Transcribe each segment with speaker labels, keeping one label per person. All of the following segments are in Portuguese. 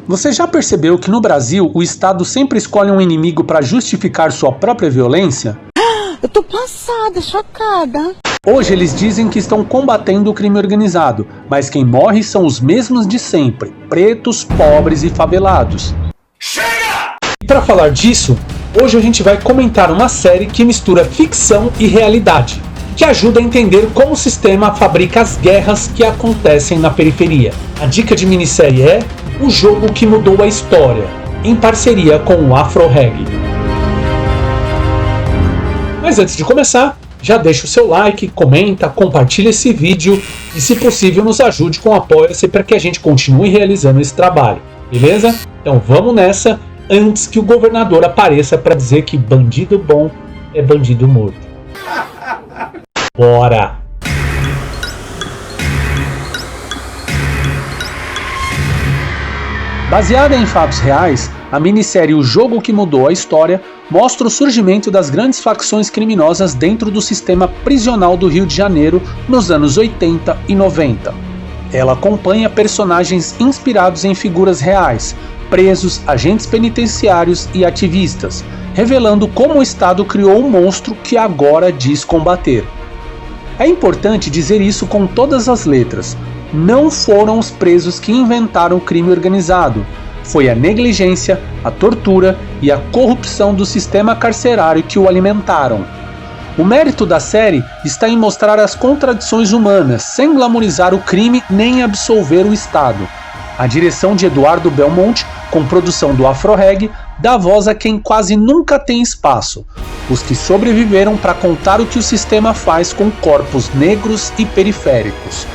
Speaker 1: Você já percebeu que no Brasil o Estado sempre escolhe um inimigo para justificar sua própria violência?
Speaker 2: Eu tô passada, chocada.
Speaker 1: Hoje eles dizem que estão combatendo o crime organizado, mas quem morre são os mesmos de sempre, pretos, pobres e favelados. Chega! E para falar disso, hoje a gente vai comentar uma série que mistura ficção e realidade, que ajuda a entender como o sistema fabrica as guerras que acontecem na periferia. A dica de minissérie é O Jogo que Mudou a História, em parceria com o Afro-Reg. Mas antes de começar, já deixa o seu like, comenta, compartilha esse vídeo e, se possível, nos ajude com o Apoia-se para que a gente continue realizando esse trabalho, beleza? Então vamos nessa, antes que o governador apareça para dizer que bandido bom é bandido morto. Bora! Baseada em fatos reais, a minissérie O Jogo que Mudou a História mostra o surgimento das grandes facções criminosas dentro do sistema prisional do Rio de Janeiro nos anos 80 e 90. Ela acompanha personagens inspirados em figuras reais, presos, agentes penitenciários e ativistas, revelando como o Estado criou um monstro que agora diz combater. É importante dizer isso com todas as letras. Não foram os presos que inventaram o crime organizado. Foi a negligência, a tortura e a corrupção do sistema carcerário que o alimentaram. O mérito da série está em mostrar as contradições humanas, sem glamorizar o crime nem absolver o Estado. A direção de Eduardo Belmonte, com produção do Afro-Reg, dá voz a quem quase nunca tem espaço, os que sobreviveram para contar o que o sistema faz com corpos negros e periféricos.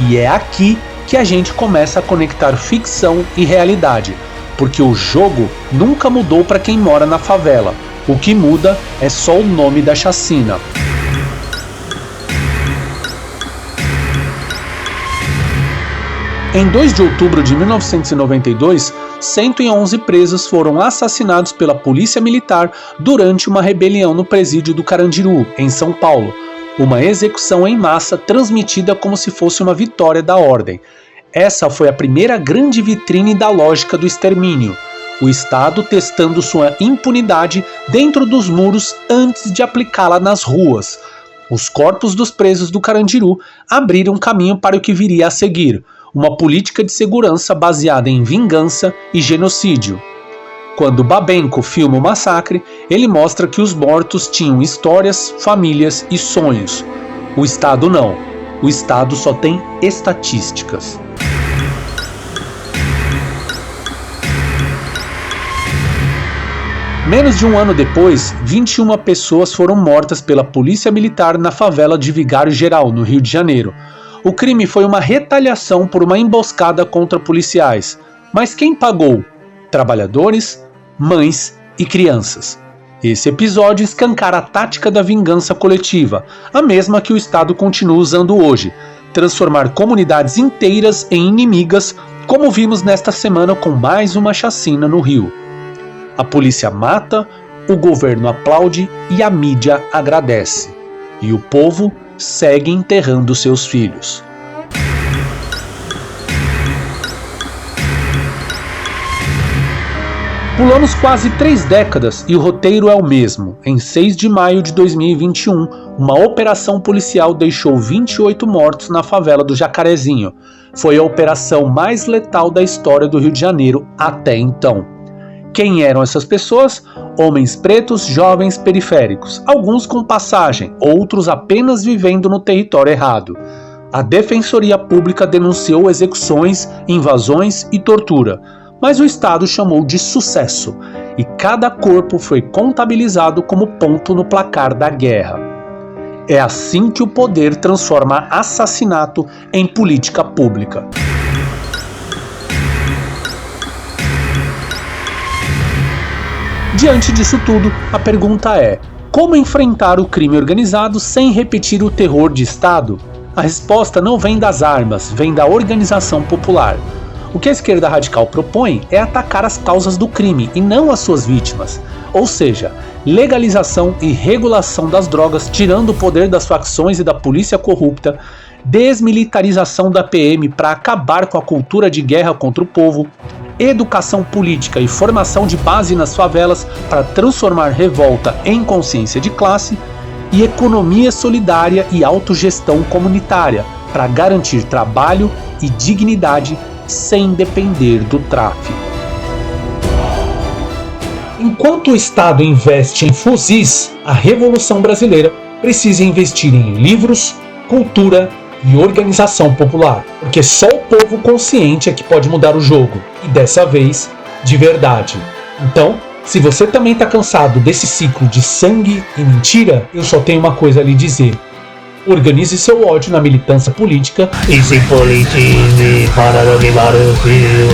Speaker 1: E é aqui que a gente começa a conectar ficção e realidade, porque o jogo nunca mudou para quem mora na favela. O que muda é só o nome da chacina. Em 2 de outubro de 1992, 111 presos foram assassinados pela polícia militar durante uma rebelião no presídio do Carandiru, em São Paulo. Uma execução em massa transmitida como se fosse uma vitória da ordem. Essa foi a primeira grande vitrine da lógica do extermínio. O Estado testando sua impunidade dentro dos muros antes de aplicá-la nas ruas. Os corpos dos presos do Carandiru abriram caminho para o que viria a seguir, uma política de segurança baseada em vingança e genocídio. Quando Babenco filma o massacre, ele mostra que os mortos tinham histórias, famílias e sonhos. O Estado não. O Estado só tem estatísticas. Menos de um ano depois, 21 pessoas foram mortas pela polícia militar na favela de Vigário Geral, no Rio de Janeiro. O crime foi uma retaliação por uma emboscada contra policiais. Mas quem pagou? Trabalhadores, mães e crianças. Esse episódio escancara a tática da vingança coletiva, a mesma que o Estado continua usando hoje, transformar comunidades inteiras em inimigas, como vimos nesta semana com mais uma chacina no Rio. A polícia mata, o governo aplaude e a mídia agradece. E o povo segue enterrando seus filhos. Pulamos quase 3 décadas e o roteiro é o mesmo. Em 6 de maio de 2021, uma operação policial deixou 28 mortos na favela do Jacarezinho. Foi a operação mais letal da história do Rio de Janeiro até então. Quem eram essas pessoas? Homens pretos, jovens, periféricos, alguns com passagem, outros apenas vivendo no território errado. A Defensoria Pública denunciou execuções, invasões e tortura, mas o Estado chamou de sucesso, e cada corpo foi contabilizado como ponto no placar da guerra. É assim que o poder transforma assassinato em política pública. Diante disso tudo, a pergunta é: como enfrentar o crime organizado sem repetir o terror de Estado? A resposta não vem das armas, vem da organização popular. O que a esquerda radical propõe é atacar as causas do crime e não as suas vítimas, ou seja, legalização e regulação das drogas, tirando o poder das facções e da polícia corrupta, desmilitarização da PM para acabar com a cultura de guerra contra o povo, educação política e formação de base nas favelas para transformar revolta em consciência de classe, e economia solidária e autogestão comunitária para garantir trabalho e dignidade sem depender do tráfico. Enquanto o Estado investe em fuzis, a Revolução Brasileira precisa investir em livros, cultura e organização popular, porque só o povo consciente é que pode mudar o jogo, e dessa vez, de verdade. Então, se você também está cansado desse ciclo de sangue e mentira, eu só tenho uma coisa a lhe dizer. Organize seu ódio na militância política
Speaker 3: e se politize para dominar o Rio.